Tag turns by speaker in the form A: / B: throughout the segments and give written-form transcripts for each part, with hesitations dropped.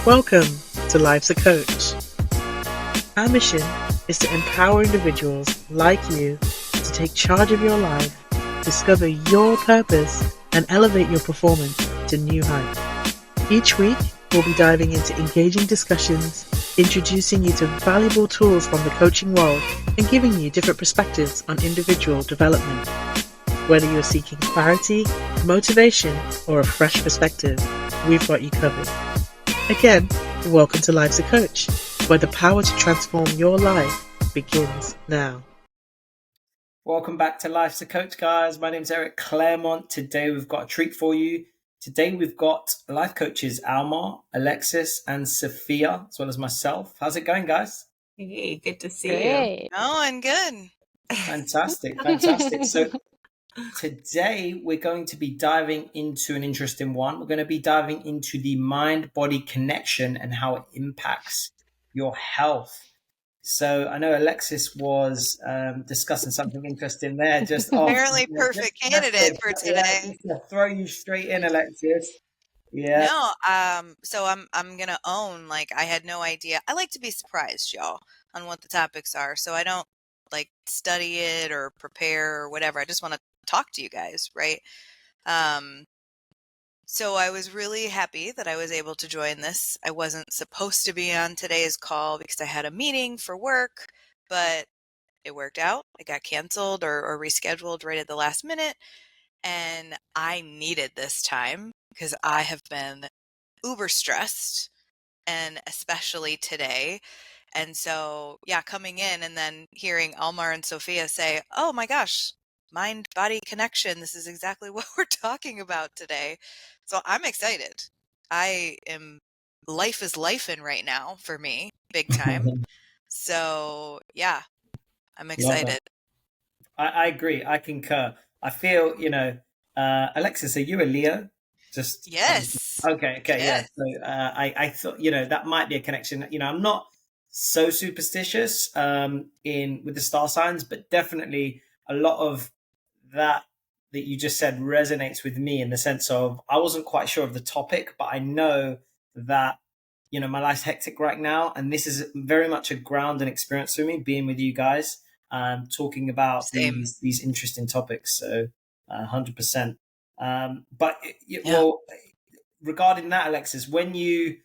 A: Welcome to Life's a Coach. Our mission is to empower individuals like you to take charge of your life, discover your purpose, and elevate your performance to new heights. Each week, we'll be diving into engaging discussions, introducing you to valuable tools from the coaching world, and giving you different perspectives on individual development. Whether you're seeking clarity, motivation, or a fresh perspective, we've got you covered. Again, welcome to Life's a Coach, where the power to transform your life begins now.
B: Welcome back to Life's a Coach, guys. My name's Eric Claremont. Today we've got a treat for you. Today we've got life coaches Almar, Alexis, and Sofia, as well as myself. How's it going, guys?
C: Hey, good to see
D: Great.
E: Going good.
B: Fantastic, fantastic. So today we're going to be diving into an interesting one. We're going to be diving into the mind-body connection and how it impacts your health. So I know Alexis was discussing something interesting there. Just
E: Apparently perfect candidate for today.
B: Just to throw you straight in, Alexis. Yeah.
E: No, so I'm gonna own, like, I had no idea. I like to be surprised, y'all, on what the topics are. So I don't like study it or prepare or whatever. I just want to talk to you guys, right? So I was really happy that I was able to join this. I wasn't supposed to be on today's call because I had a meeting for work, but it worked out. It got canceled or rescheduled right at the last minute. And I needed this time because I have been uber stressed, and especially today. And so, yeah, coming in and then hearing Almar and Sofia say, oh my gosh, mind-body connection. This is exactly what we're talking about today. So I'm excited. Life is lifing right now for me, big time. So yeah, I'm excited.
B: I agree. I concur. I feel, Alexis, are you a Leo?
E: Yes.
B: Okay,
E: Yes.
B: yeah. So I thought, that might be a connection. I'm not so superstitious with the star signs, but definitely a lot of that you just said resonates with me in the sense of I wasn't quite sure of the topic, but I know that my life's hectic right now, and this is very much a ground and experience for me being with you guys, talking about these interesting topics. So 100%. Well, regarding that, Alexis, when you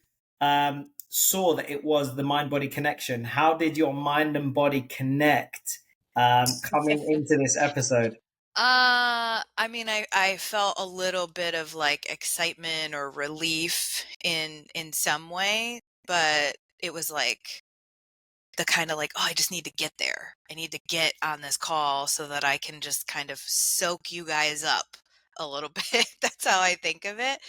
B: saw that it was the mind-body connection, how did your mind and body connect coming into this episode?
E: I mean, I felt a little bit of like excitement or relief in some way, but it was like the kind of like, oh, I just need to get there. I need to get on this call so that I can just kind of soak you guys up a little bit. That's how I think of it.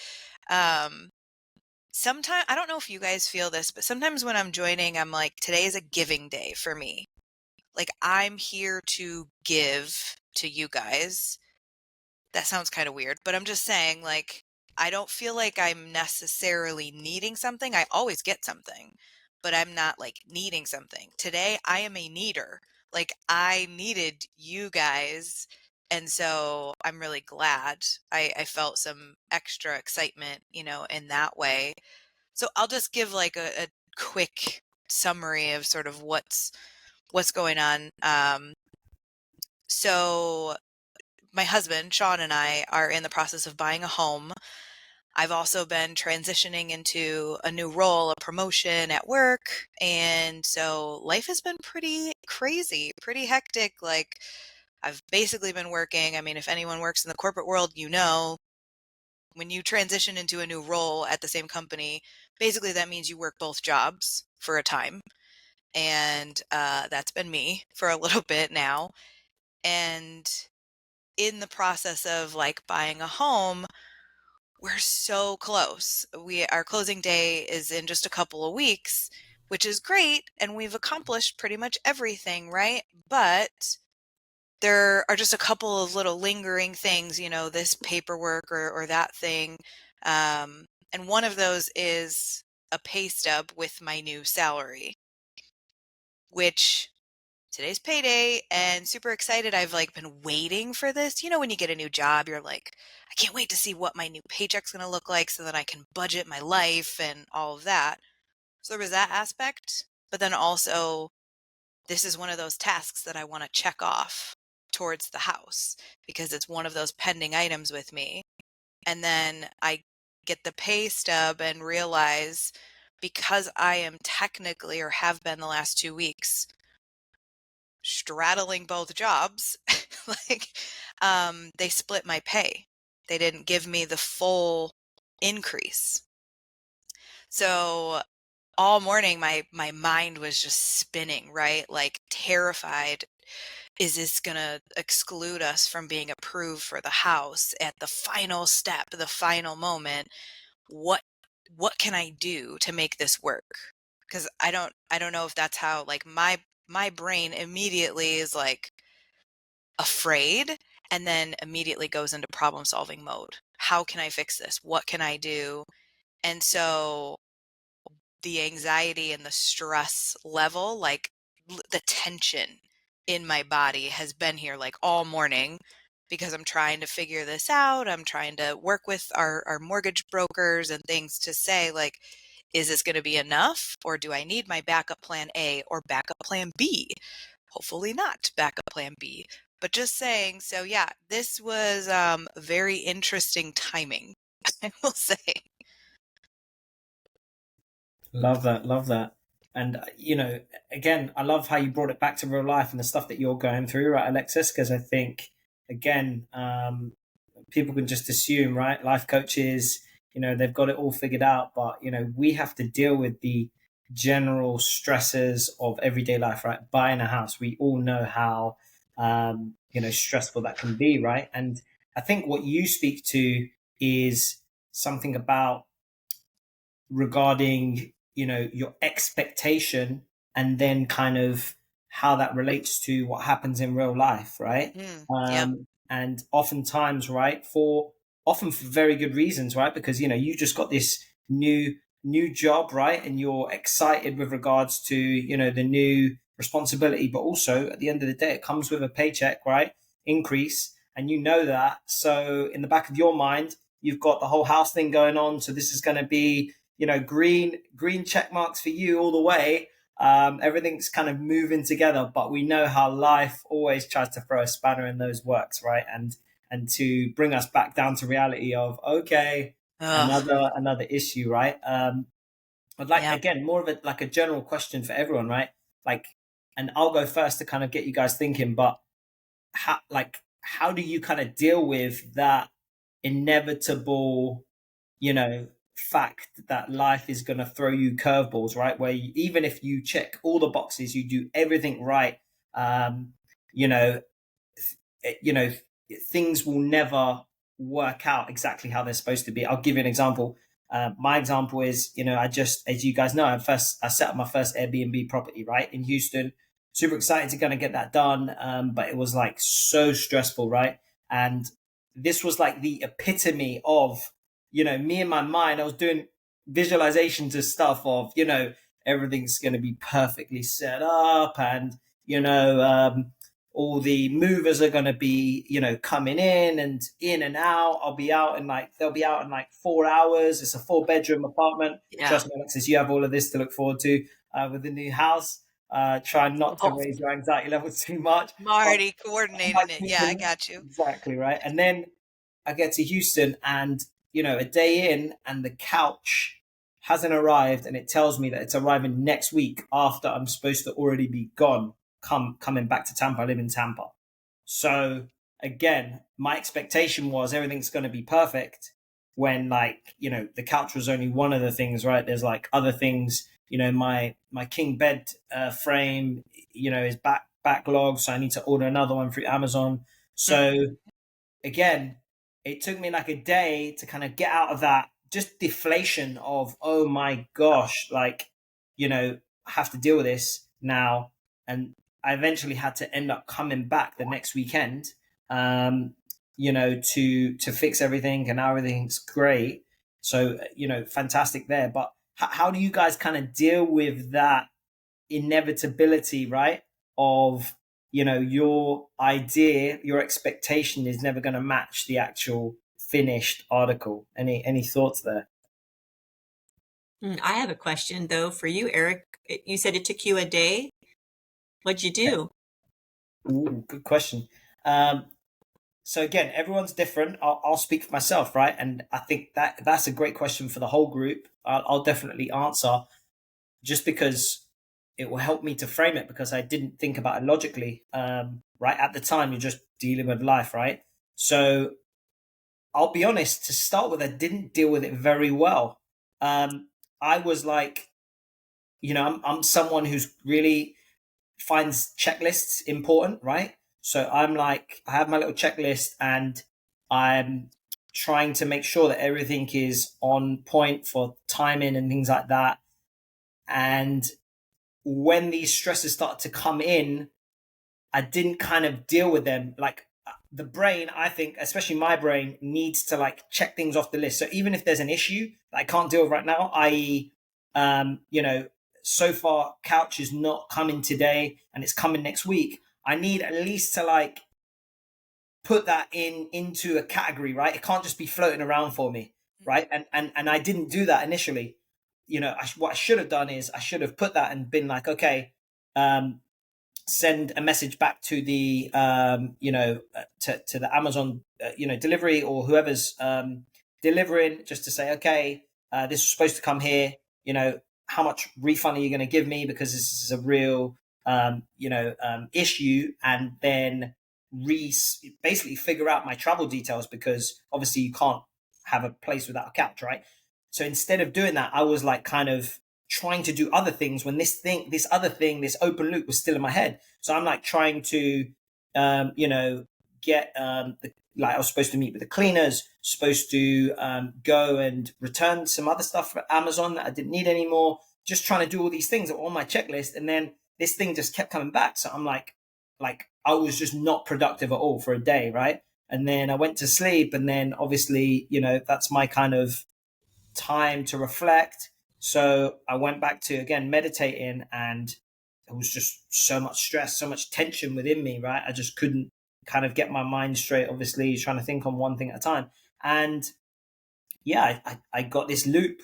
E: Sometimes, I don't know if you guys feel this, but sometimes when I'm joining, I'm like, today is a giving day for me. Like, I'm here to give to you guys. That sounds kind of weird, but I'm just saying, like, I don't feel like I'm necessarily needing something. I always get something, but I'm not like needing something. Today, I am a needer. Like, I needed you guys. And so I'm really glad. I felt some extra excitement, in that way. So I'll just give like a quick summary of sort of what's going on. So my husband, Sean, and I are in the process of buying a home. I've also been transitioning into a new role, a promotion at work. And so life has been pretty crazy, pretty hectic. Like, I've basically been working. I mean, if anyone works in the corporate world, when you transition into a new role at the same company, basically that means you work both jobs for a time. And that's been me for a little bit now. And in the process of like buying a home, we're so close. Our closing day is in just a couple of weeks, which is great, and we've accomplished pretty much everything, right? But there are just a couple of little lingering things, this paperwork or that thing. And one of those is a pay stub with my new salary, which today's payday and super excited. I've like been waiting for this. You know, when you get a new job, you're like, I can't wait to see what my new paycheck's going to look like so that I can budget my life and all of that. So there was that aspect. But then also, this is one of those tasks that I want to check off towards the house because it's one of those pending items with me. And then I get the pay stub and realize because I am technically, or have been the last 2 weeks, straddling both jobs, like they split my pay. They didn't give me the full increase. So all morning my mind was just spinning, right? Like terrified. Is this going to exclude us from being approved for the house at the final step, the final moment? What can I do to make this work? Because I don't know if that's how, like, my brain immediately is like afraid and then immediately goes into problem solving mode. How can I fix this? What can I do? And so the anxiety and the stress level, like the tension in my body has been here like all morning because I'm trying to figure this out. I'm trying to work with our mortgage brokers and things to say, like, is this going to be enough, or do I need my backup plan A or backup plan B? Hopefully not backup plan B, but just saying. So yeah, this was very interesting timing, I will say.
B: Love that, love that. And again, I love how you brought it back to real life and the stuff that you're going through, right, Alexis? Because I think, again, people can just assume, right? Life coaches, they've got it all figured out, but we have to deal with the general stresses of everyday life, right? Buying a house, we all know how stressful that can be, right? And I think what you speak to is something about regarding your expectation, and then kind of how that relates to what happens in real life, right?
E: Yeah.
B: And oftentimes, right, often for very good reasons, right? Because you just got this new job, right, and you're excited with regards to the new responsibility, but also at the end of the day it comes with a paycheck, right, increase, and that. So in the back of your mind, you've got the whole house thing going on, so this is going to be green check marks for you all the way. Everything's kind of moving together, but we know how life always tries to throw a spanner in those works, right? And to bring us back down to reality of, okay, another issue, right? I'd like,
E: Yeah.
B: again, more of a general question for everyone, right? Like, and I'll go first to kind of get you guys thinking, but how do you kind of deal with that inevitable fact that life is going to throw you curveballs, right? Where even if you check all the boxes, you do everything right, you know, things will never work out exactly how they're supposed to be. I'll give you an example. My example is, I just, as you guys know, I set up my first Airbnb property, right, in Houston. Super excited to kind of get that done, but it was like so stressful, right? And this was like the epitome of, me in my mind. I was doing visualizations of stuff of, everything's going to be perfectly set up, and all the movers are going to be, coming in and out. They'll be out in like 4 hours. It's a 4-bedroom apartment.
E: Yeah.
B: Trust me, Alexis, you have all of this to look forward to with the new house. Try not to raise your anxiety level too much.
E: I'm already coordinating it. Yeah, I got you.
B: Exactly, right. And then I get to Houston, and a day in, and the couch hasn't arrived, and it tells me that it's arriving next week after I'm supposed to already be gone, coming back to Tampa. I live in Tampa. So again, my expectation was everything's going to be perfect, when the couch was only one of the things, right? There's like other things, my king bed frame, is backlogged, so I need to order another one through Amazon. So again, it took me like a day to kind of get out of that just deflation of, oh my gosh, I have to deal with this now. And I eventually had to end up coming back the next weekend, to fix everything, and now everything's great. So, fantastic there. But how do you guys kind of deal with that inevitability, right? of, your idea, your expectation is never going to match the actual finished article. Any thoughts there?
C: I have a question though for you, Eric. You said it took you a day. What'd you do?
B: Ooh, good question. So again, everyone's different. I'll speak for myself, right? And I think that's a great question for the whole group. I'll definitely answer, just because it will help me to frame it, because I didn't think about it logically. Right at the time, you're just dealing with life, right? So I'll be honest. To start with, I didn't deal with it very well. I was like, I'm someone who's really finds checklists important, right? So I'm like, I have my little checklist, and I'm trying to make sure that everything is on point for timing and things like that. And when these stresses start to come in, I didn't kind of deal with them. Like, the brain, I think, especially my brain, needs to like check things off the list. So even if there's an issue that I can't deal with right now, i.e., so far couch is not coming today and it's coming next week, I need at least to like put that into a category, right? It can't just be floating around for me, right? And I didn't do that initially. What I should have done is I should have put that and been like, okay, send a message back to the to the Amazon delivery, or whoever's delivering, just to say, okay, this was supposed to come here, how much refund are you going to give me, because this is a real issue, and then basically figure out my travel details, because obviously you can't have a place without a couch, right? So instead of doing that, I was like kind of trying to do other things, when this open loop was still in my head. So I'm like trying to get like I was supposed to meet with the cleaners, supposed to go and return some other stuff for Amazon that I didn't need anymore, just trying to do all these things that were on my checklist. And then this thing just kept coming back. So I'm like I was just not productive at all for a day, right? And then I went to sleep, and then obviously, that's my kind of time to reflect. So I went back to, again, meditating, and it was just so much stress, so much tension within me, right? I just couldn't kind of get my mind straight, obviously, trying to think on one thing at a time. And yeah, I got this loop,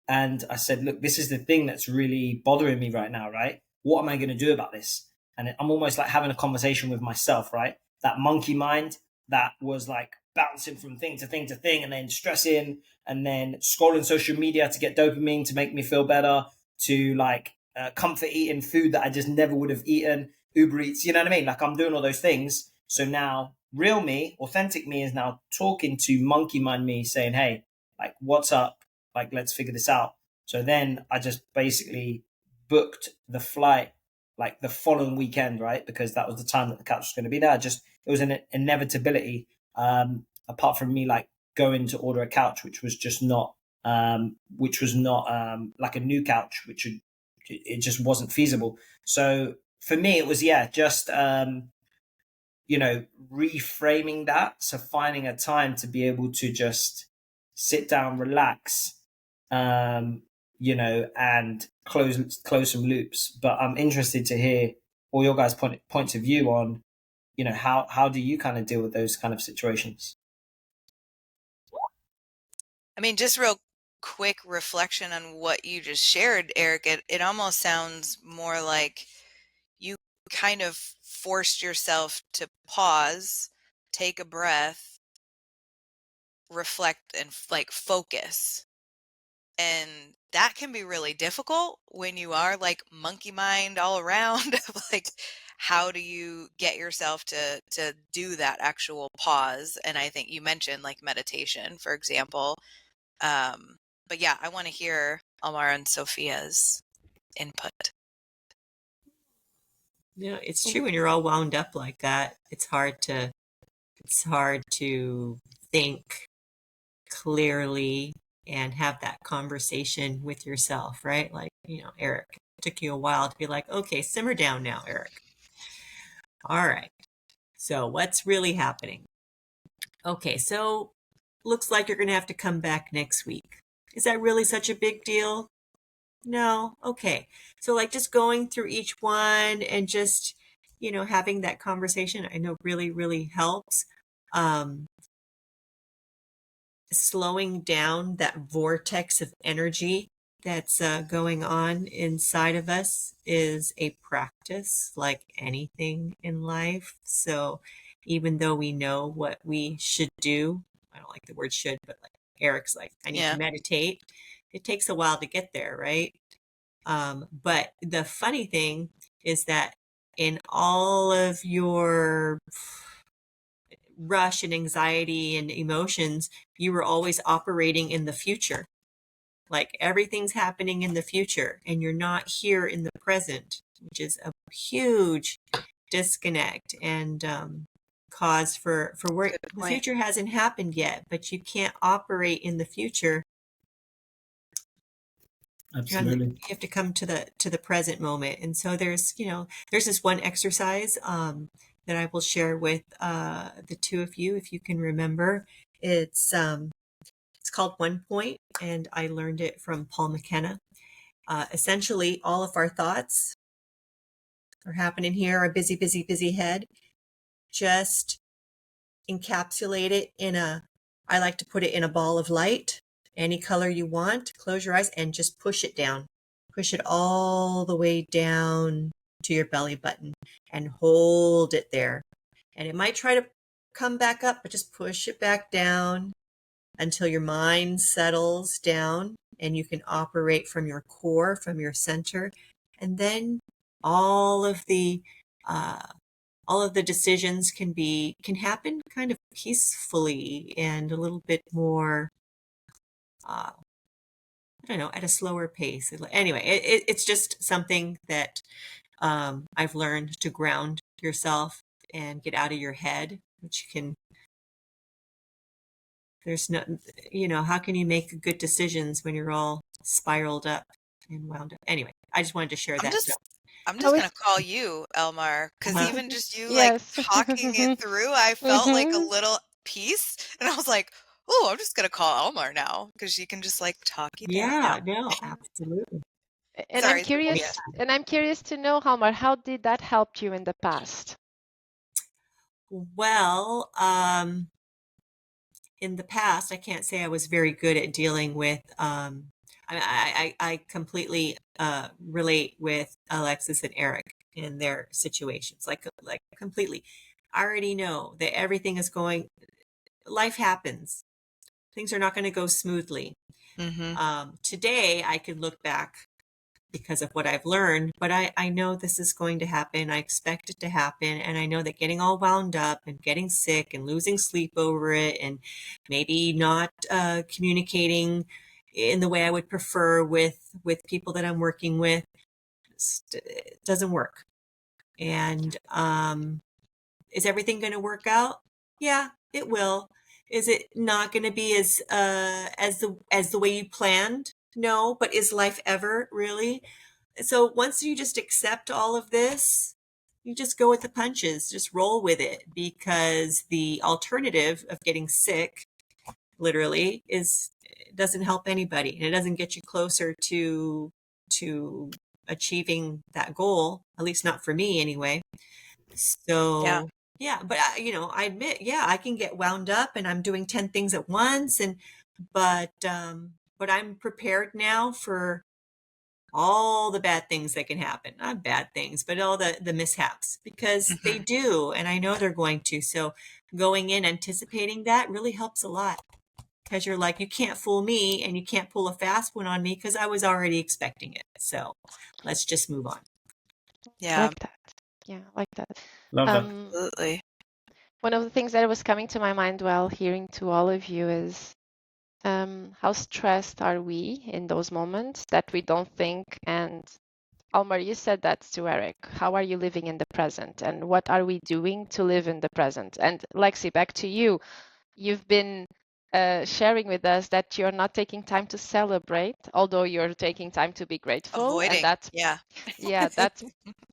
B: and I said, look, this is the thing that's really bothering me right now, right? What am I going to do about this? And I'm almost like having a conversation with myself, right? That monkey mind that was like bouncing from thing to thing to thing, and then stressing, and then scrolling social media to get dopamine to make me feel better, to like comfort eating food that I just never would have eaten, Uber Eats, you know what I mean? Like, I'm doing all those things. So now real me, authentic me, is now talking to monkey mind me, saying, hey, like, what's up? Like, let's figure this out. So then I just basically booked the flight like the following weekend, right? Because that was the time that the couch was going to be there. It was an inevitability. Apart from me like going to order a couch, which was not like a new couch, it just wasn't feasible. So for me, it was just reframing that. So finding a time to be able to just sit down, relax, and close some loops. But I'm interested to hear all your guys' points of view on, how do you kind of deal with those kind of situations?
E: I mean, just real quick reflection on what you just shared, Eric. It almost sounds more like you kind of forced yourself to pause, take a breath, reflect, and like focus. And that can be really difficult when you are like monkey mind all around. Like, how do you get yourself to do that actual pause? And I think you mentioned like meditation, for example. But yeah, I want to hear Almar and Sofia's input.
C: It's true, when you're all wound up like that, it's hard to think clearly and have that conversation with yourself, right? Like, Eric, it took you a while to be like, okay, simmer down now, Eric. All right. So what's really happening? Okay, so looks like you're going to have to come back next week. Is that really such a big deal? No? Okay. So like just going through each one and just having that conversation, I know really, really helps. Slowing down that vortex of energy that's going on inside of us is a practice like anything in life. So even though we know what we should do, I don't like the word should, but like Eric's like, I need to
E: Yeah.
C: meditate. It takes a while to get there, right? But the funny thing is that in all of your rush and anxiety and emotions, you were always operating in the future. Like everything's happening in the future and you're not here in the present, which is a huge disconnect and cause for work.
E: Good
C: The
E: point.
C: future hasn't happened yet, but you can't operate in the future.
B: Absolutely.
C: You have to come to the present moment. And so there's this one exercise that I will share with the two of you, if you can remember. It's called 1 Point, and I learned it from Paul McKenna. Essentially, all of our thoughts are happening here, our busy, busy, busy head. Just encapsulate it I like to put it in a ball of light, any color you want. Close your eyes and just push it down. Push it all the way down to your belly button and hold it there. And it might try to come back up, but just push it back down until your mind settles down and you can operate from your core, from your center. And then all of the decisions can happen kind of peacefully and a little bit more, I don't know, at a slower pace. Anyway, it's just something that I've learned to ground yourself and get out of your head, which there's no, how can you make good decisions when you're all spiraled up and wound up? Anyway, I just wanted to share that.
E: I'm
D: I
E: just
D: was
E: gonna call you Elmar, because even just you like
D: yes.
E: talking it through, I felt like a
D: Mhm.
E: little peace, and I was like, oh, I'm just gonna call Elmar now because she can just like talk you down.
C: Yeah, no, absolutely.
D: And
E: Sorry, Sofia.
D: I'm curious to know, Almar, how did that help you in the past?
C: Well, in the past, I can't say I was very good at dealing with. I completely relate with Alexis and Eric in their situations, like completely. I already know that everything is going. Life happens. Things are not going to go smoothly.
E: Mm-hmm.
C: Today, I could look back because of what I've learned, but I know this is going to happen. I expect it to happen. And I know that getting all wound up and getting sick and losing sleep over it and maybe not communicating in the way I would prefer with people that I'm working with doesn't work. And is everything going to work out? Yeah, it will. Is it not going to be as the way you planned? No, but is life ever really? So once you just accept all of this, you just go with the punches, just roll with it, because the alternative of getting sick literally doesn't help anybody, and it doesn't get you closer to achieving that goal, at least not for me anyway. So yeah, but I admit, yeah, I can get wound up and I'm doing 10 things at once, but I'm prepared now for all the bad things that can happen. Not bad things, but all the mishaps, because they do, and I know they're going to. So going in anticipating that really helps a lot, because you're like, you can't fool me and you can't pull a fast one on me because I was already expecting it. So let's just move on.
E: Yeah,
D: Like that. Yeah, like that.
B: Love that.
E: absolutely.
D: One of the things that was coming to my mind while hearing to all of you is how stressed are we in those moments that we don't think? And Almar, you said that to Eric. How are you living in the present? And what are we doing to live in the present? And Lexi, back to you. You've been sharing with us that you're not taking time to celebrate, although you're taking time to be grateful.
E: Avoiding.
D: And that's,
E: Yeah.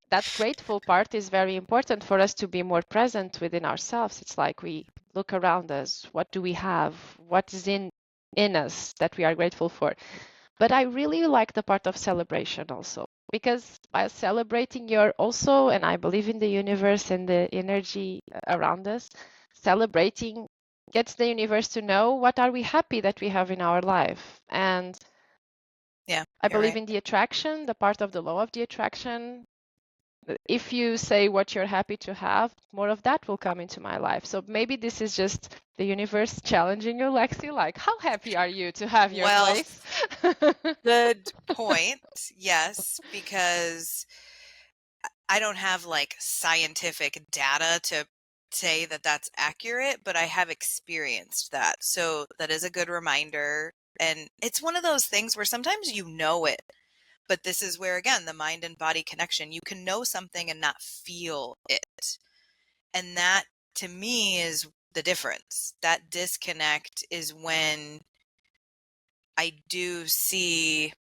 D: that grateful part is very important for us to be more present within ourselves. It's like we look around us. What do we have? What is in us that we are grateful for? But I really like the part of celebration also. because by celebrating your also, and I believe in the universe and the energy around us, celebrating gets the universe to know what are we happy that we have in our life. And
E: Yeah,
D: I
E: you're
D: believe
E: right.
D: in the attraction, the part of the law of the attraction. If you say what you're happy to have, more of that will come into my life. So maybe this is just the universe challenging you, Lexi, like, how happy are you to have your
E: Well,
D: place?
E: good point. Yes, because I don't have like scientific data to say that that's accurate, but I have experienced that. So that is a good reminder. And it's one of those things where sometimes you know it, but this is where, again, the mind and body connection, you can know something and not feel it. And that to me is the difference. That disconnect is when I do see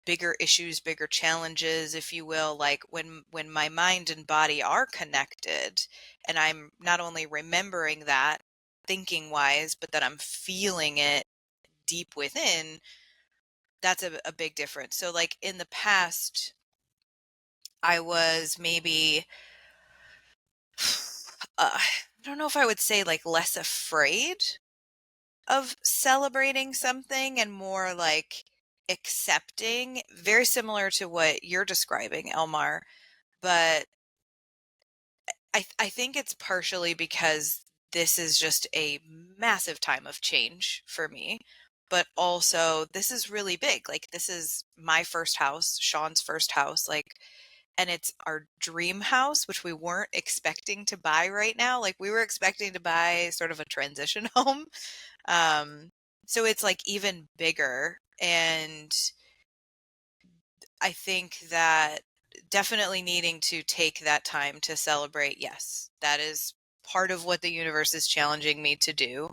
E: bigger issues, bigger challenges, if you will, like when my mind and body are connected and I'm not only remembering that thinking wise, but that I'm feeling it deep within, that's a big difference. So like in the past, I was maybe I don't know if I would say like less afraid of celebrating something and more like accepting, very similar to what you're describing, Elmar. But I think it's partially because this is just a massive time of change for me. But also, this is really big. Like, this is my first house, Sean's first house. Like, and it's our dream house, which we weren't expecting to buy right now. Like, we were expecting to buy sort of a transition home. So it's like even bigger. And I think that definitely needing to take that time to celebrate, yes, that is part of what the universe is challenging me to do.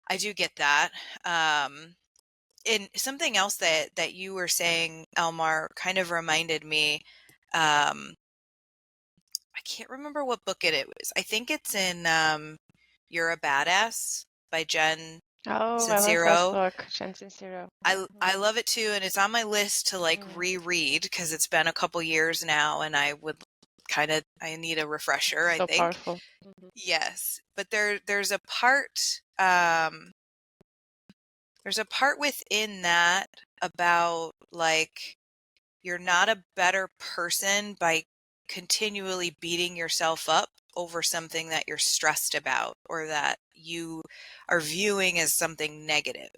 E: I do get that. And something else that you were saying, Elmar, kind of reminded me. I can't remember what book it was. I think it's in You're a Badass by Jen
D: Oh, I love that
E: Sincero.
D: book, Shenton Zero.
E: I love it too, and it's on my list to like reread because it's been a couple years now, and I would I need a refresher, I
D: So
E: think.
D: powerful.
E: Yes, but there's a part within that about like you're not a better person by continually beating yourself up over something that you're stressed about or that you are viewing as something negative.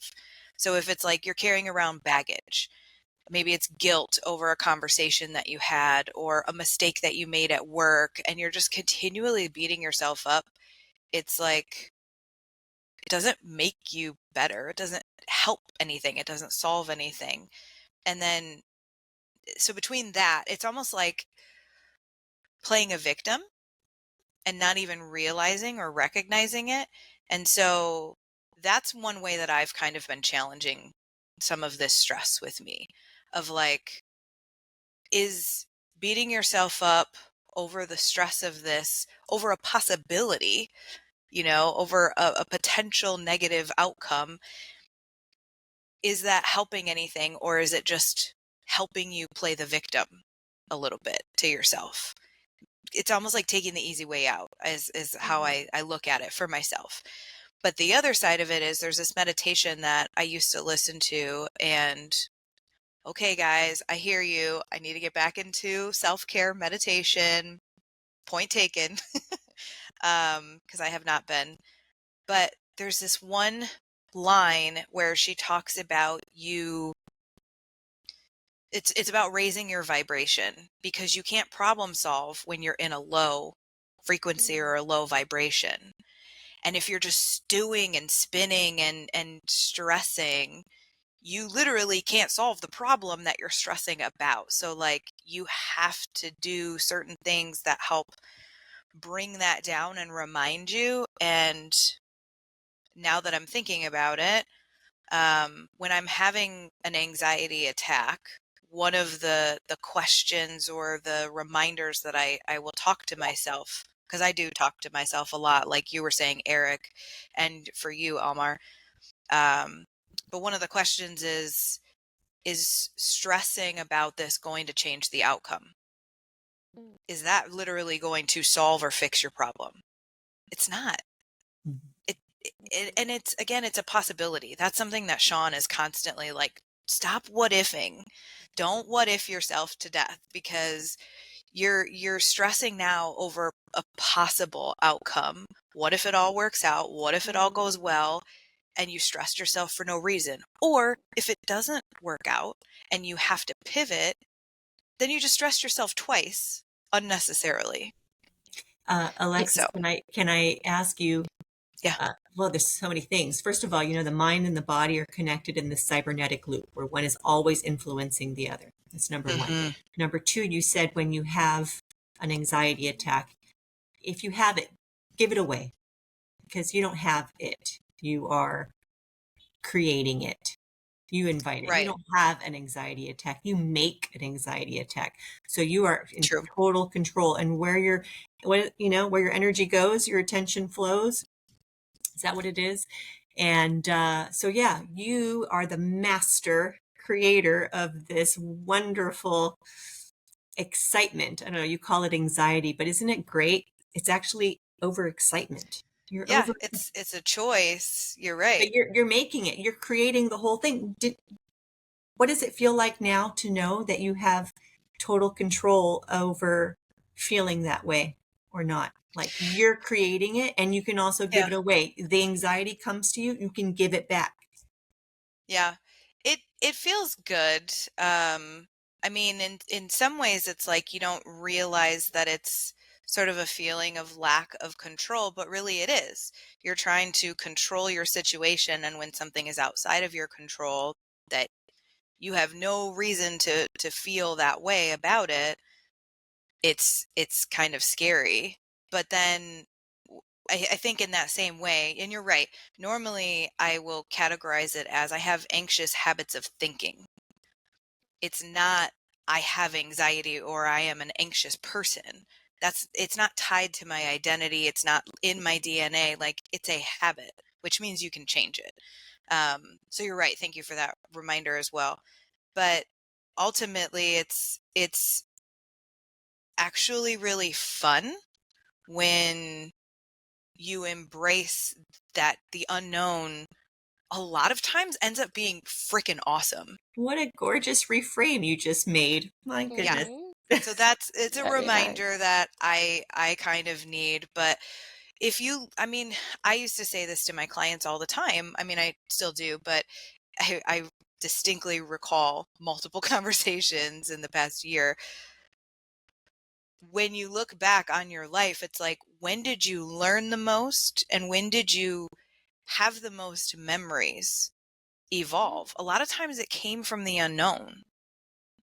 E: So if it's like you're carrying around baggage, maybe it's guilt over a conversation that you had or a mistake that you made at work, and you're just continually beating yourself up, it's like it doesn't make you better. It doesn't help anything. It doesn't solve anything. And then, so between that, it's almost like playing a victim and not even realizing or recognizing it. And so that's one way that I've kind of been challenging some of this stress with me of like, is beating yourself up over the stress of this, over a possibility, over a potential negative outcome, is that helping anything, or is it just helping you play the victim a little bit to yourself? It's almost like taking the easy way out is how I look at it for myself. But the other side of it is there's this meditation that I used to listen to, and okay, guys, I hear you. I need to get back into self-care meditation. Point taken. Because I have not been. But there's this one line where she talks about it's about raising your vibration, because you can't problem solve when you're in a low frequency or a low vibration. And if you're just stewing and spinning and stressing, you literally can't solve the problem that you're stressing about. So like you have to do certain things that help bring that down and remind you. And now that I'm thinking about it, when I'm having an anxiety attack, one of the questions or the reminders that I will talk to myself, because I do talk to myself a lot, like you were saying, Eric, and for you, Almar. But one of the questions is, is stressing about this going to change the outcome? Is that literally going to solve or fix your problem? It's not. And it's, again, it's a possibility. That's something that Sean is constantly like, stop what ifing. Don't what if yourself to death, because you're stressing now over a possible outcome. What if it all works out? What if it all goes well? And you stressed yourself for no reason. Or if it doesn't work out and you have to pivot, then you just stressed yourself twice unnecessarily.
C: Alexis,
E: So,
C: can I ask you?
E: yeah.
C: Well, there's so many things. First of all, the mind and the body are connected in this cybernetic loop where one is always influencing the other. That's number one. Number two, you said when you have an anxiety attack, if you have it, give it away, because you don't have it. You are creating it. You invite it.
E: Right.
C: You don't have an anxiety attack. You make an anxiety attack. So you are in
E: True.
C: total control. And where your energy goes, your attention flows. Is that what it is? And so, yeah, you are the master creator of this wonderful excitement. I don't know, you call it anxiety, but isn't it great? It's actually overexcitement.
E: Yeah, it's a choice. You're right.
C: But you're making it. You're creating the whole thing. What does it feel like now to know that you have total control over feeling that way or not? Like, you're creating it, and you can also give it away. The anxiety comes to you, you can give it back.
E: Yeah. It feels good. I mean, in some ways it's like you don't realize that it's sort of a feeling of lack of control, but really it is. You're trying to control your situation, and when something is outside of your control that you have no reason to feel that way about it, it's kind of scary. But then I think in that same way, and you're right, normally I will categorize it as I have anxious habits of thinking. It's not I have anxiety or I am an anxious person. It's not tied to my identity. It's not in my DNA. Like, it's a habit, which means you can change it. So you're right. Thank you for that reminder as well. But ultimately, it's actually really fun when you embrace that the unknown a lot of times ends up being freaking awesome.
C: What a gorgeous reframe you just made. My goodness.
E: Yeah. So it's a reminder that I kind of need. But I used to say this to my clients all the time. I mean, I still do, but I distinctly recall multiple conversations in the past year. When you look back on your life, it's like, when did you learn the most and when did you have the most memories evolve? A lot of times it came from the unknown.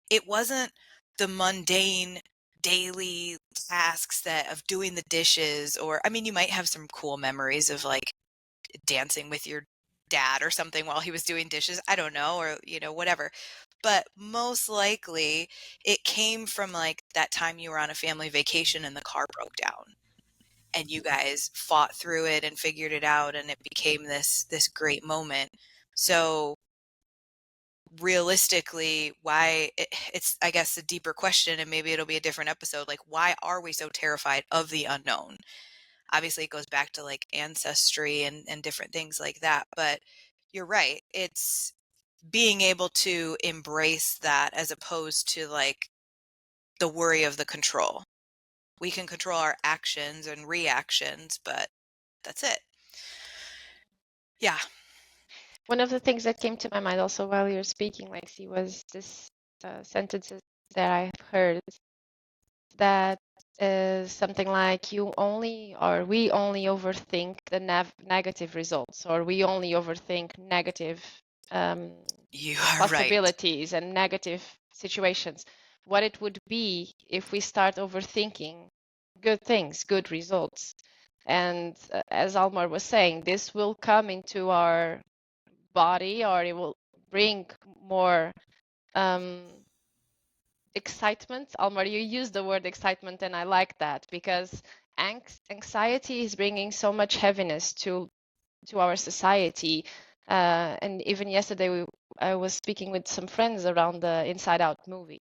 E: It wasn't the mundane daily tasks of doing the dishes, or, I mean, you might have some cool memories of like dancing with your dad or something while he was doing dishes. I don't know, or, whatever. But most likely it came from like that time you were on a family vacation and the car broke down and you guys fought through it and figured it out, and it became this great moment. So realistically, why it's, I guess, a deeper question, and maybe it'll be a different episode, like, why are we so terrified of the unknown? Obviously it goes back to like ancestry and different things like that, but you're right, it's being able to embrace that as opposed to like the worry of the control. We can control our actions and reactions, but that's it. Yeah.
D: One of the things that came to my mind also while you're speaking, Lexi, was this sentences that I've heard that is something like we only overthink the negative results, or we only overthink negative
E: You are
D: possibilities and negative situations. What it would be if we start overthinking good things, good results. And as Almar was saying, this will come into our body, or it will bring more excitement. Almar, you used the word excitement, and I like that, because anxiety is bringing so much heaviness to our society. And even yesterday, I was speaking with some friends around the Inside Out movie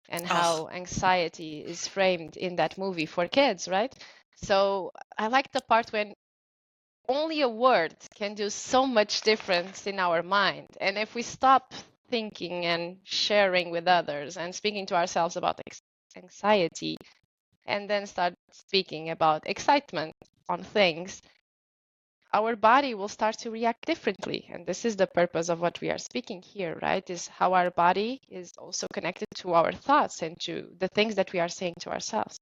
D: and how anxiety is framed in that movie for kids, right? So I like the part when only a word can do so much difference in our mind. And if we stop thinking and sharing with others and speaking to ourselves about anxiety and then start speaking about excitement on things, our body will start to react differently. And this is the purpose of what we are speaking here, right? Is how our body is also connected to our thoughts and to the things that we are saying to ourselves.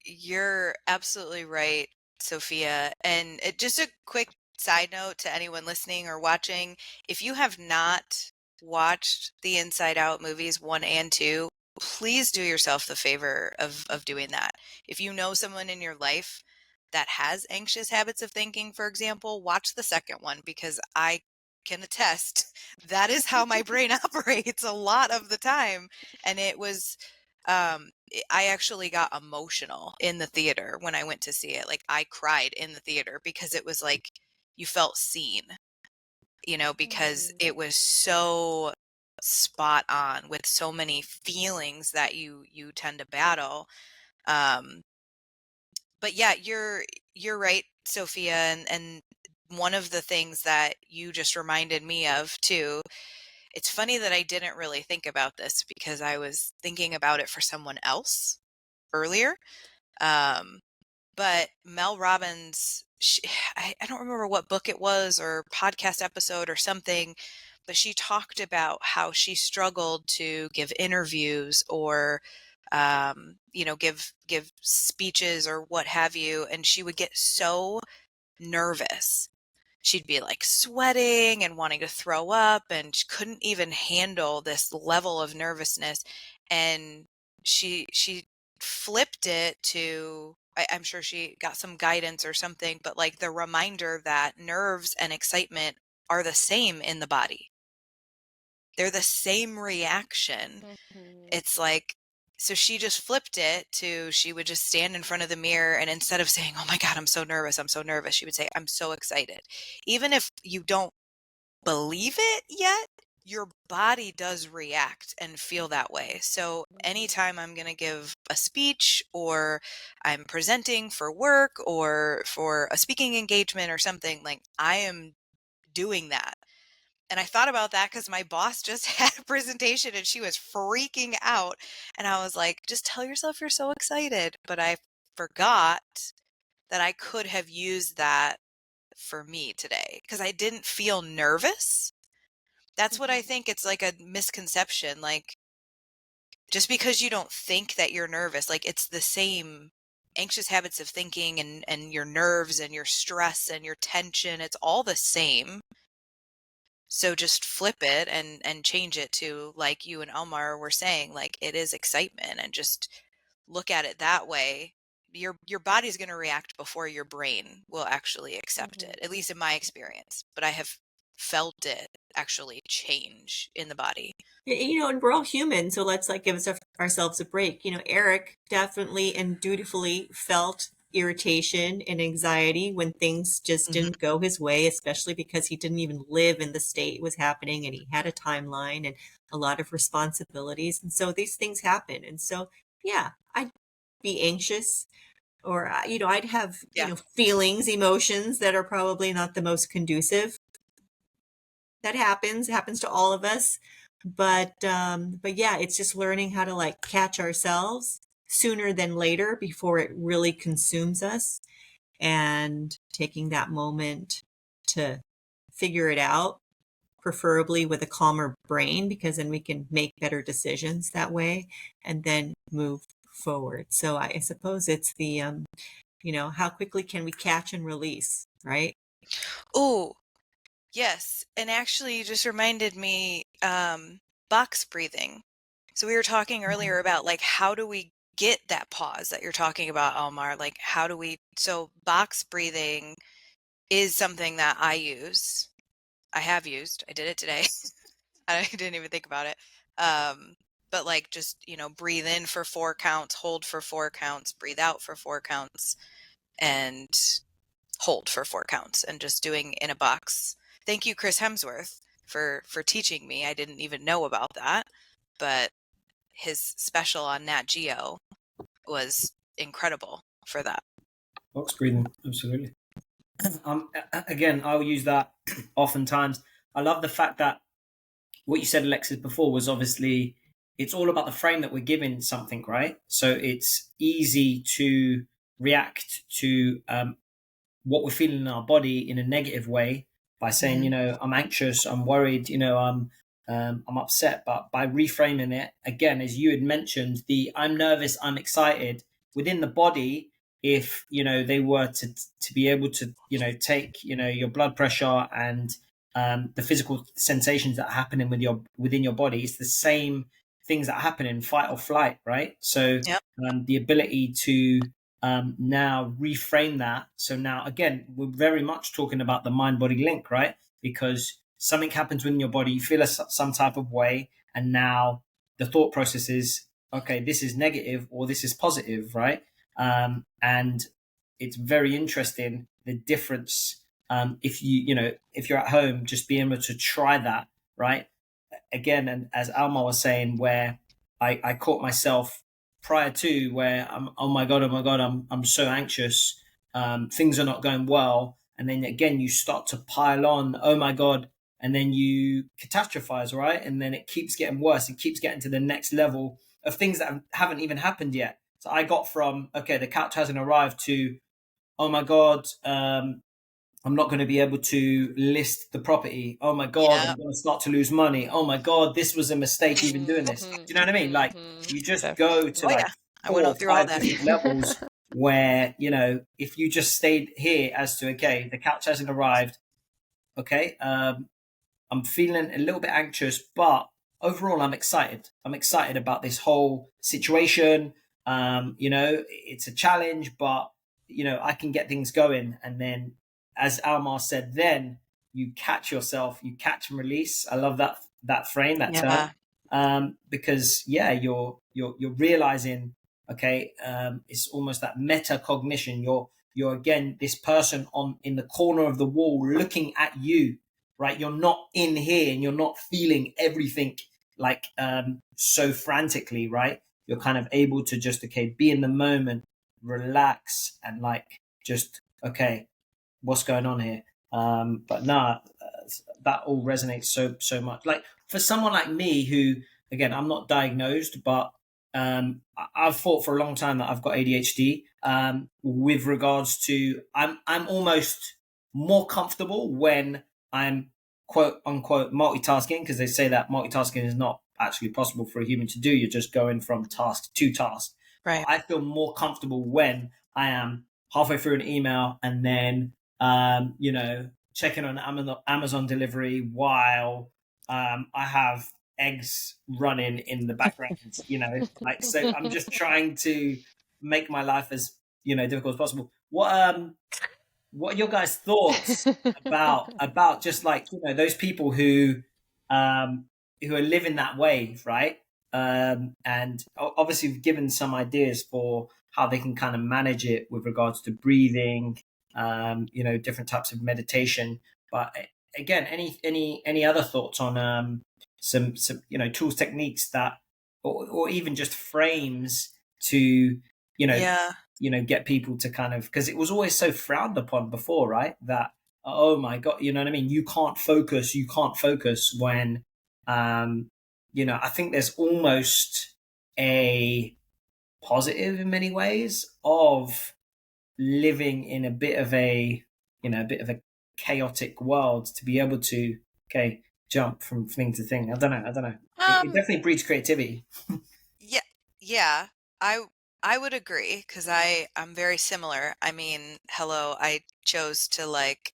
E: You're absolutely right, Sophia. And just a quick side note to anyone listening or watching, if you have not watched the Inside Out movies 1 and 2, please do yourself the favor of doing that. If you know someone in your life that has anxious habits of thinking, for example, watch the second one, because I can attest that is how my brain operates a lot of the time. And it was I actually got emotional in the theater when I went to see it. Like, I cried in the theater because it was like you felt seen, because it was so spot on with so many feelings that you tend to battle. But yeah, you're right, Sophia, and one of the things that you just reminded me of too, it's funny that I didn't really think about this because I was thinking about it for someone else earlier. But Mel Robbins, I don't remember what book it was or podcast episode or something, but she talked about how she struggled to give interviews or give speeches or what have you, and she would get so nervous. She'd be like sweating and wanting to throw up, and she couldn't even handle this level of nervousness. And she flipped it to, I'm sure she got some guidance or something, but like the reminder that nerves and excitement are the same in the body. They're the same reaction. It's like, so she just flipped it to, she would just stand in front of the mirror, and instead of saying, "Oh my God, I'm so nervous, she would say, "I'm so excited." Even if you don't believe it yet, your body does react and feel that way. So anytime I'm going to give a speech, or I'm presenting for work or for a speaking engagement or something, like, I am doing that. And I thought about that because my boss just had a presentation and she was freaking out. And I was like, just tell yourself you're so excited. But I forgot that I could have used that for me today because I didn't feel nervous. That's what I think. It's like a misconception. Like, just because you don't think that you're nervous, like, it's the same anxious habits of thinking and your nerves and your stress and your tension. It's all the same. So just flip it and change it to, like you and Almar were saying, like, it is excitement, and just look at it that way. Your body's going to react before your brain will actually accept it, at least in my experience. But I have felt it actually change in the body.
C: And we're all human, so let's give ourselves a break. Eric definitely and dutifully felt irritation and anxiety when things just didn't go his way, especially because he didn't even live in the state it was happening, and he had a timeline and a lot of responsibilities. And so these things happen. And so, yeah, I'd be anxious, or, I'd have, feelings, emotions that are probably not the most conducive. That happens to all of us. But yeah, it's just learning how to catch ourselves sooner than later before it really consumes us, and taking that moment to figure it out, preferably with a calmer brain, because then we can make better decisions that way and then move forward. So I suppose it's the, how quickly can we catch and release, right?
E: Oh, yes. And actually, you just reminded me, box breathing. So we were talking earlier about, like, how do we get that pause that you're talking about, Almar? Like, how do we, so box breathing is something that I use. I have used. I did it today. I didn't even think about it. But like, just, breathe in for 4 counts, hold for 4 counts, breathe out for 4 counts, and hold for 4 counts and just doing in a box. Thank you, Chris Hemsworth, for teaching me. I didn't even know about that, but his special on Nat Geo was incredible for that.
B: Box breathing, absolutely. Again, I'll use that oftentimes. I love the fact that what you said, Alexis, before was obviously it's all about the frame that we're giving something, right? So it's easy to react to what we're feeling in our body in a negative way by saying, you know, I'm anxious, I'm worried, you know, I'm upset. But by reframing it, again, as you had mentioned, the I'm nervous, I'm excited within the body, if, you know, they were to be able to, you know, take, you know, your blood pressure and the physical sensations that are happening within your body, it's the same things that happen in fight or flight, right? So
E: Yep.
B: the ability to now reframe that. So now, again, we're very much talking about the mind-body link, right? Because something happens within your body, you feel some type of way, and now the thought process is, okay, this is negative or this is positive, right? And it's very interesting the difference. If if you're at home, just being able to try that, right? Again, and as Almar was saying, where I caught myself prior to where oh my god, I'm so anxious, things are not going well, and then again you start to pile on, oh my god, and then you catastrophize, right? And then it keeps getting worse, it keeps getting to the next level of things that haven't even happened yet. So I got from, okay, the couch hasn't arrived, to, oh my god, I'm not going to be able to list the property. Oh my God,
E: Yeah.
B: I'm going to start to lose money. Oh my God, this was a mistake even doing this. Do you know what I mean? Like, you just go to
E: Oh
B: like
E: yeah. I
B: 4
E: went
B: or
E: through all
B: 5
E: that.
B: different levels where, you know, if you just stayed here as to, okay, the couch hasn't arrived. Okay. I'm feeling a little bit anxious, but overall, I'm excited. I'm excited about this whole situation. You know, it's a challenge, but, you know, I can get things going. And then, as Almar said, then you catch yourself, you catch and release. I love that frame, that
E: Yeah.
B: term, because yeah, you're realizing, okay, it's almost that metacognition. You're again this person in the corner of the wall looking at you, right? You're not in here and you're not feeling everything like so frantically, right? You're kind of able to just, okay, be in the moment, relax, and like just, okay, what's going on here? But nah, that all resonates so much. Like for someone like me, who, again, I'm not diagnosed, but I've thought for a long time that I've got ADHD. With regards to, I'm almost more comfortable when I'm quote unquote multitasking, because they say that multitasking is not actually possible for a human to do. You're just going from task to task.
E: Right.
B: I feel more comfortable when I am halfway through an email and then you know, checking on Amazon delivery while I have eggs running in the background, you know, like, so I'm just trying to make my life as, you know, difficult as possible. What are your guys' thoughts about just like, you know, those people who are living that way, right? And obviously we've given some ideas for how they can kind of manage it with regards to breathing, you know, different types of meditation. But again, any other thoughts on some you know, tools, techniques that, or even just frames to, you know,
E: Yeah.
B: get people to kind of, because it was always so frowned upon before, right? That, oh my god, you know what I mean? You can't focus when, you know, I think there's almost a positive in many ways of living in a bit of a, you know, a bit of a chaotic world, to be able to, okay, jump from thing to thing. I don't know. It definitely breeds creativity.
E: Yeah. Yeah. I I would agree, because I'm very similar. I mean, hello, I chose to like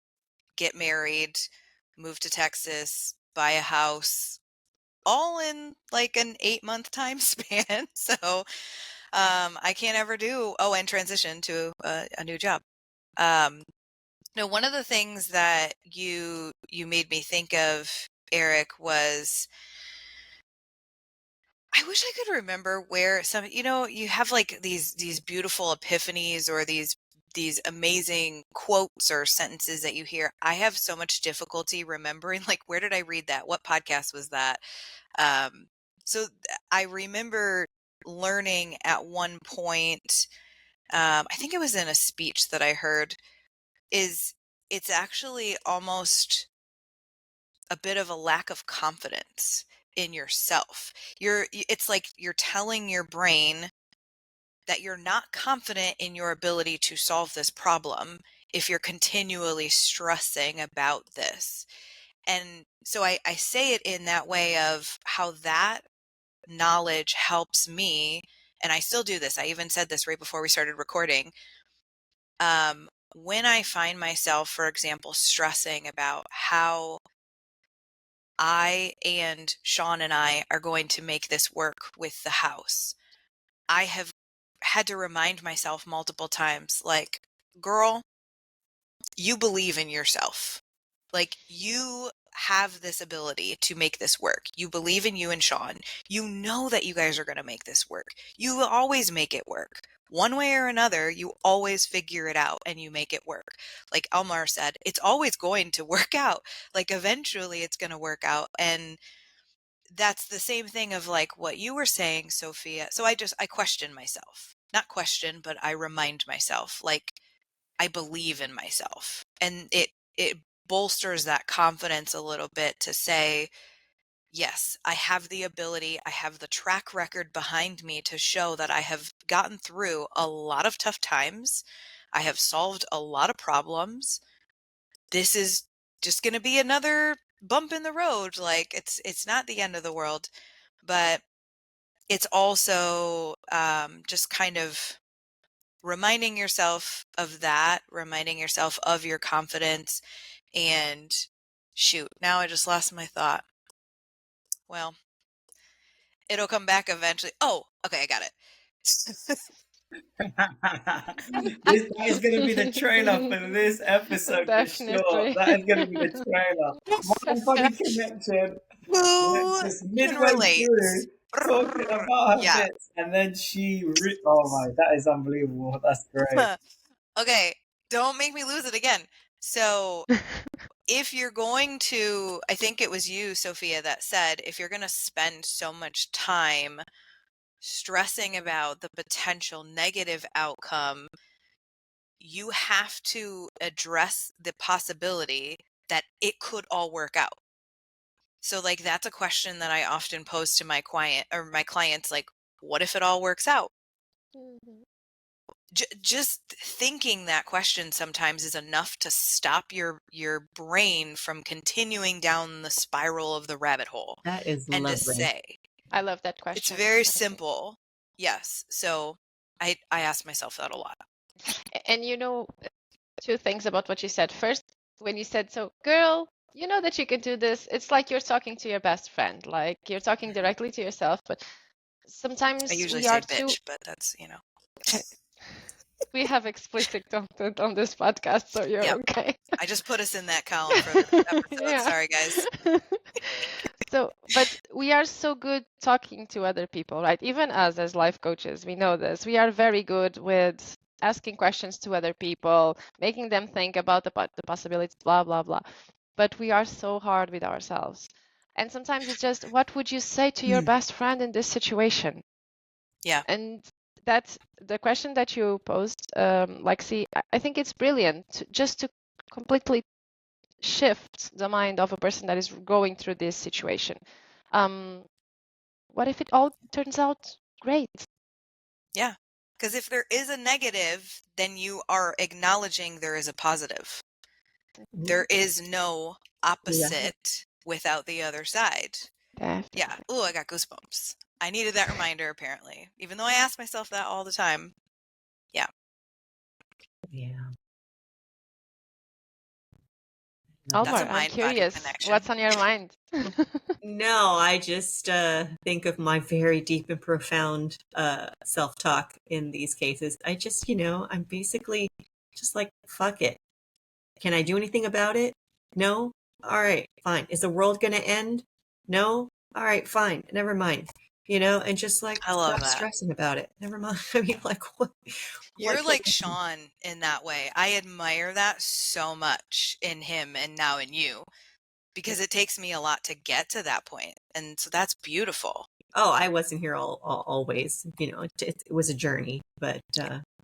E: get married, move to Texas, buy a house, all in like an 8-month time span. So I can't ever do, oh, and transition to a new job. Um, no, one of the things that you made me think of, Eric, was I wish I could remember where some, you know, you have like these beautiful epiphanies or these these amazing quotes or sentences that you hear. I have so much difficulty remembering, like, where did I read that? What podcast was that? So I remember learning at one point, I think it was in a speech that I heard, is it's actually almost a bit of a lack of confidence in yourself. It's like you're telling your brain that you're not confident in your ability to solve this problem if you're continually stressing about this. And so I say it in that way of how that knowledge helps me. And I still do this. I even said this right before we started recording. When I find myself, for example, stressing about how I and Sean and I are going to make this work with the house, I have had to remind myself multiple times, like, girl, you believe in yourself. Like, you have this ability to make this work. You believe in you and Sean. You know that you guys are going to make this work. You will always make it work. One way or another, you always figure it out and you make it work. Like Almar said, it's always going to work out. Like, eventually it's going to work out. And that's the same thing of like what you were saying, Sophia. So I question myself. Not question, but I remind myself, like, I believe in myself. And it bolsters that confidence a little bit to say, yes, I have the ability, I have the track record behind me to show that I have gotten through a lot of tough times. I have solved a lot of problems. This is just going to be another bump in the road. Like, it's not the end of the world, but it's also just kind of reminding yourself of that, reminding yourself of your confidence. And shoot, now I just lost my thought. Well, it'll come back eventually. Oh, okay, I got it.
B: That is going to be the trailer for this episode for sure.
D: Definitely.
B: That is going to be the trailer. One funny connection.
E: Who
B: Just
E: can
B: midway
E: relate?
B: through talking about her
E: Yeah.
B: bits, and then oh my, that is unbelievable. That's great.
E: Okay, don't make me lose it again. So if you're going to, I think it was you, Sophia, that said, if you're going to spend so much time stressing about the potential negative outcome, you have to address the possibility that it could all work out. So, like, that's a question that I often pose to my clients, like, what if it all works out?
D: Mhm.
E: Just thinking that question sometimes is enough to stop your brain from continuing down the spiral of the rabbit hole.
C: That is
E: And to
C: lovely.
E: say,
D: I love that
E: it's
D: question.
E: very
D: honestly.
E: simple. Yes. So I ask myself that a lot.
D: And two things about what you said. First, when you said, so girl, you know that you can do this, it's like you're talking to your best friend, like you're talking directly to yourself. But
E: I
D: sometimes
E: usually
D: we are
E: say
D: too,
E: bitch, but that's,
D: we have explicit content on this podcast, so you're
E: Yep.
D: okay.
E: I just put us in that column for this episode.
D: Yeah.
E: Sorry, guys.
D: So, but we are so good talking to other people, right? Even us as life coaches, we know this. We are very good with asking questions to other people, making them think about the possibilities, blah, blah, blah. But we are so hard with ourselves. And sometimes it's just, what would you say to your best friend in this situation?
E: Yeah.
D: And that's the question that you posed, Lexi. I think it's brilliant just to completely shift the mind of a person that is going through this situation. What if it all turns out great?
E: Yeah. Because if there is a negative, then you are acknowledging there is a positive. There is no opposite without the other side.
D: Definitely.
E: Yeah. Ooh, I got goosebumps. I needed that reminder, apparently. Even though I ask myself that all the time. Yeah.
C: Yeah.
D: Almar,
E: That's a
D: I'm
E: mind-body
D: curious.
E: connection.
D: What's on your mind?
C: No, I just think of my very deep and profound self-talk in these cases. I just, I'm basically just like, fuck it. Can I do anything about it? No? All right, fine. Is the world going to end? No? All right, fine. Never mind. and just like
E: I love
C: stop
E: that.
C: stressing about it. Never mind. I mean, like what
E: You're
C: can
E: like Sean in that way. I admire that so much in him and now in you, because it takes me a lot to get to that point. And so that's beautiful.
C: Oh, I wasn't here always. It was a journey, but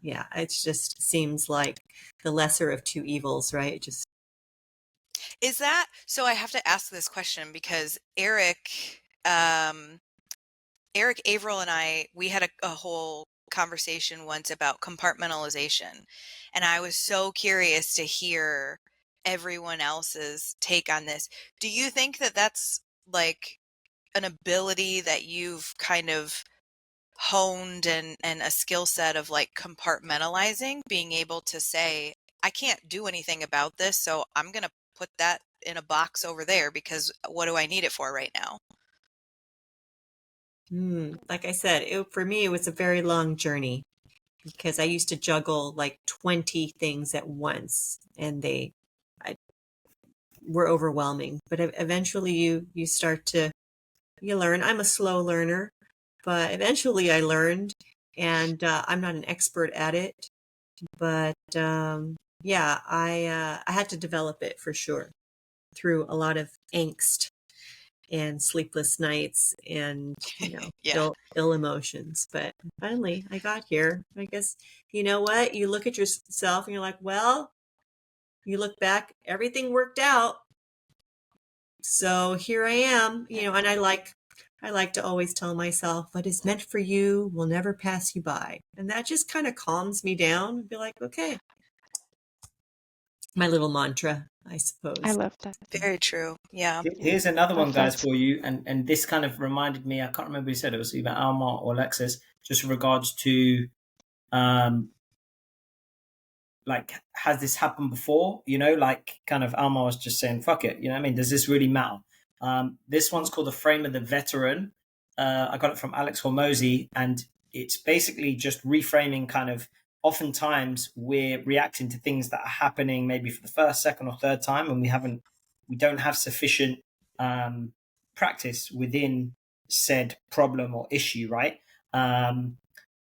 C: yeah, it just seems like the lesser of two evils, right? It just
E: Is that so? I have to ask this question because Eric Averill and we had a whole conversation once about compartmentalization. And I was so curious to hear everyone else's take on this. Do you think that that's like an ability that you've kind of honed and a skill set of like compartmentalizing, being able to say, I can't do anything about this, so I'm going to put that in a box over there because what do I need it for right now?
C: like I said, for me, it was a very long journey because I used to juggle like 20 things at once, and I, were overwhelming. But eventually, you start to you learn. I'm a slow learner, but eventually I learned, and I'm not an expert at it. But yeah, I had to develop it for sure through a lot of angst and sleepless nights and
E: Yeah.
C: ill emotions. But finally I got here. I guess you know what, you look at yourself and you're like, well, you look back, everything worked out, so here I am. And I like to always tell myself, what is meant for you will never pass you by, and that just kind of calms me down and be like, okay, my little mantra, I suppose.
D: I love that.
E: Very true. Yeah.
B: Here's another one,
D: Love
B: guys,
D: that.
B: for you. And this kind of reminded me, I can't remember who said it, was either Almar or Alexis, just in regards to like, has this happened before? Like kind of Almar was just saying, fuck it. You know what I mean? Does this really matter? This one's called The Frame of the Veteran. I got it from Alex Hormozy, and it's basically just reframing kind of, oftentimes we're reacting to things that are happening maybe for the first, second, or third time, and we don't have sufficient practice within said problem or issue, right?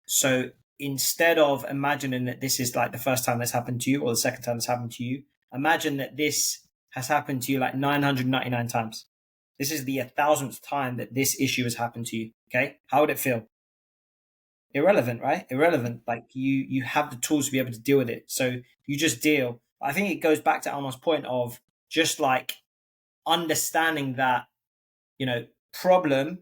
B: So instead of imagining that this is like the first time that's happened to you or the second time that's happened to you, imagine that this has happened to you like 999 times. This is the 1,000th time that this issue has happened to you. Okay. How would it feel? Irrelevant, right? Irrelevant. Like you have the tools to be able to deal with it. So you just deal. I think it goes back to Almar's point of just like understanding that, problem,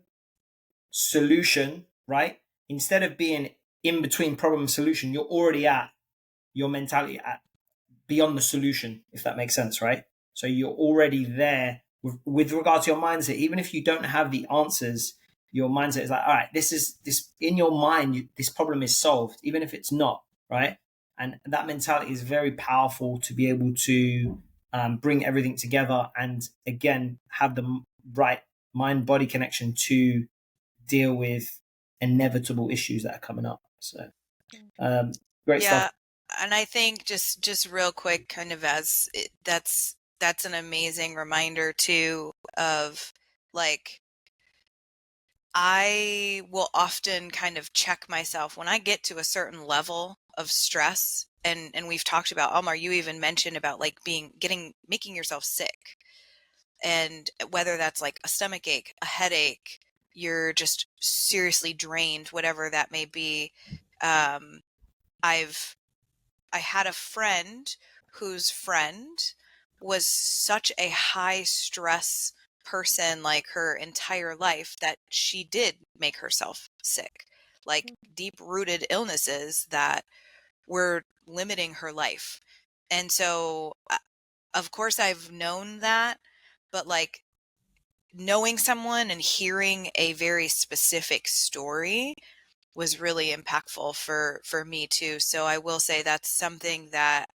B: solution, right? Instead of being in between problem and solution, you're already at your mentality at beyond the solution, if that makes sense, right? So you're already there with regard to your mindset. Even if you don't have the answers, your mindset is like, all right, this in your mind, this problem is solved, even if it's not, right? And that mentality is very powerful to be able to bring everything together and again have the right mind-body connection to deal with inevitable issues that are coming up. So great
E: Yeah.
B: stuff.
E: And I think just real quick, kind of that's an amazing reminder too of like, I will often kind of check myself when I get to a certain level of stress. And we've talked about, Almar, you even mentioned about like making yourself sick. And whether that's like a stomach ache, a headache, you're just seriously drained, whatever that may be. I had a friend whose friend was such a high stress person like her entire life that she did make herself sick, like deep rooted illnesses that were limiting her life. And so, of course, I've known that, but like knowing someone and hearing a very specific story was really impactful for me too. So I will say that's something that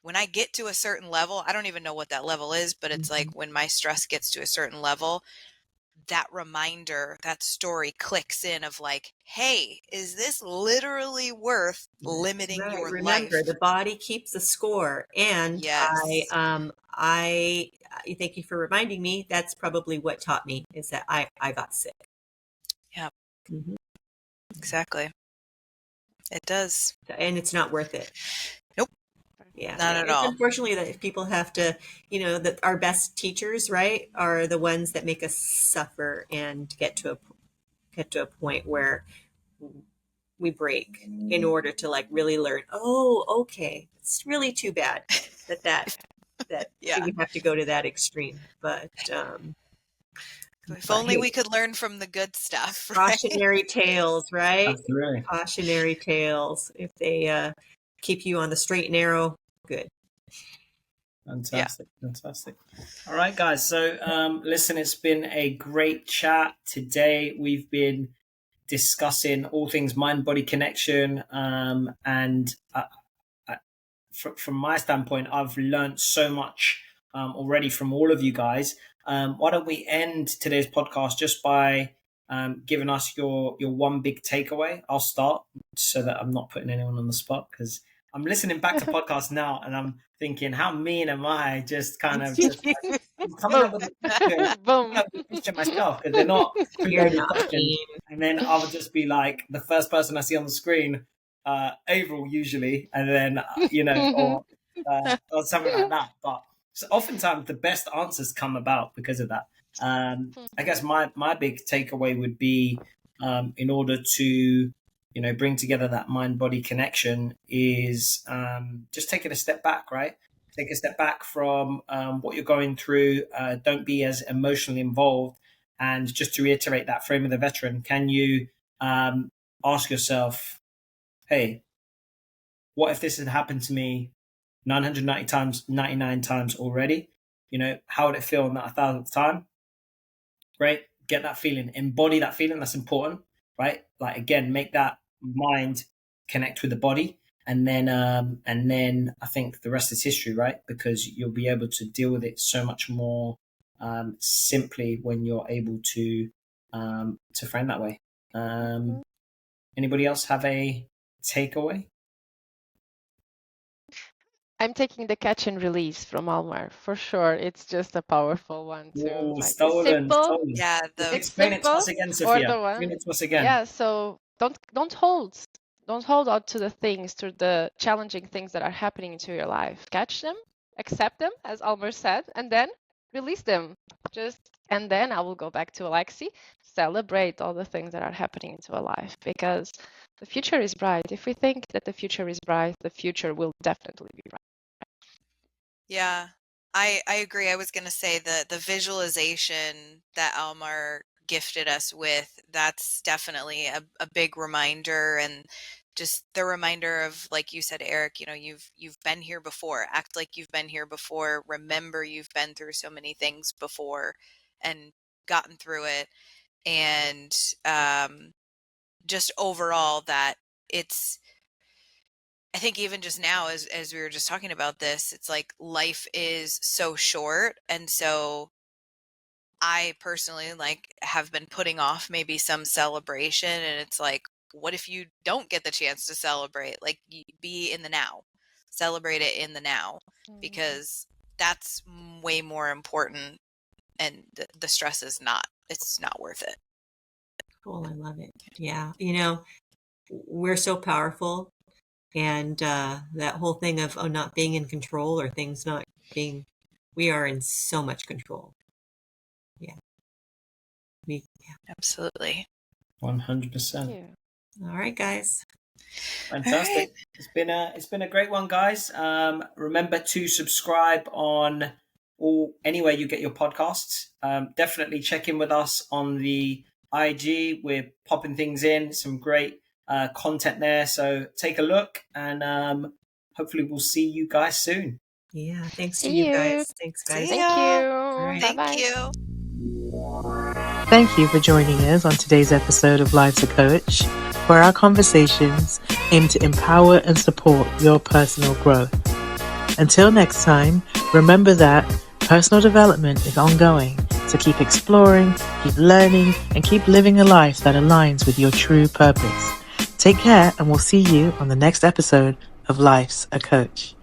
E: when I get to a certain level, I don't even know what that level is, but it's like when my stress gets to a certain level, that reminder, that story clicks in of like, hey, is this literally worth limiting
C: Right.
E: your
C: Remember,
E: life?
C: the body keeps the score. And
E: Yes.
C: I thank you for reminding me. That's probably what taught me, is that I got sick. Mhm.
E: Exactly. It does.
C: And it's not worth it.
E: Nope.
C: Yeah,
E: Not at
C: it's
E: all.
C: unfortunately that if people have to, that our best teachers, right, are the ones that make us suffer and get to a point where we break in order to like really learn. Oh, okay, it's really too bad that
E: Yeah.
C: we have to go to that extreme. But
E: If
C: but
E: only
C: hey,
E: we could learn from the good stuff, right?
C: cautionary tales, right?
B: Absolutely.
C: Cautionary tales. If they keep you on the straight and narrow, good.
B: Fantastic. All right, guys. So, listen, it's been a great chat today. We've been discussing all things mind-body connection, and from my standpoint, I've learned so much already from all of you guys. Why don't we end today's podcast just by giving us your one big takeaway? I'll start so that I'm not putting anyone on the spot, because I'm listening back to podcasts now and I'm thinking, how mean am I? Just kind of just like, I'm coming up with
D: Boom.
B: a question myself, because they're not
C: You're
B: pre-loaded
C: not
B: questions.
C: mean.
B: And then I would just be like the first person I see on the screen, Avril usually, and then or something like that. But so oftentimes the best answers come about because of that. I guess my big takeaway would be, in order to bring together that mind body connection, is just taking a step back, right? Take a step back from what you're going through. Don't be as emotionally involved. And just to reiterate that frame of the veteran, can you ask yourself, hey, what if this had happened to me 99 times already? How would it feel on that 1,000th time? Right? Get that feeling, embody that feeling. That's important, right? Like, again, make that mind connect with the body. And then I think the rest is history, right? Because you'll be able to deal with it so much more simply when you're able to frame that way. Anybody else have a takeaway?
D: I'm taking the catch and release from Almar for sure. It's just a powerful one too.
B: Ooh,
D: Like it's
B: stolen.
D: simple.
E: Yeah,
D: It's
B: Explain it to
D: simple.
B: us again,
D: Or
B: Sofia.
D: the
B: Explain
D: one.
B: it to us again.
D: Yeah. So don't hold on to the things, to the challenging things that are happening into your life. Catch them, accept them, as Almar said, and then release them. And then I will go back to Alexis. Celebrate all the things that are happening into our life, because the future is bright. If we think that the future is bright, the future will definitely be bright.
E: Yeah, I agree. I was going to say the visualization that Almar gifted us with, that's definitely a big reminder, and just the reminder of, like you said, Eric, you've been here before. Act like you've been here before. Remember you've been through so many things before and gotten through it. And just overall that I think even just now, as we were just talking about this, it's like life is so short. And so I personally have been putting off maybe some celebration, and it's like, what if you don't get the chance to celebrate? Like, be in the now, celebrate it in the now, because that's way more important, and the stress is it's not worth it.
C: Cool, I love it. Yeah, we're so powerful, and that whole thing of not being in control, or things not being, we are in so much control. Yeah.
E: Absolutely.
B: 100%.
D: Yeah.
C: All right, guys.
B: Fantastic.
E: All right.
B: It's been a great one, guys. Remember to subscribe on anywhere you get your podcasts. Definitely check in with us on the IG. We're popping things in, some great content there. So take a look, and hopefully we'll see you guys soon.
C: Yeah, thanks to
D: See
C: you
D: you.
C: guys. Thanks, guys.
E: See
D: Thank
E: ya.
D: you.
C: right.
E: Thank
D: Bye-bye.
E: you.
A: Thank you for joining us on today's episode of Life's a Coach, where our conversations aim to empower and support your personal growth. Until next time, remember that personal development is ongoing, so keep exploring, keep learning, and keep living a life that aligns with your true purpose. Take care, and we'll see you on the next episode of Life's a Coach.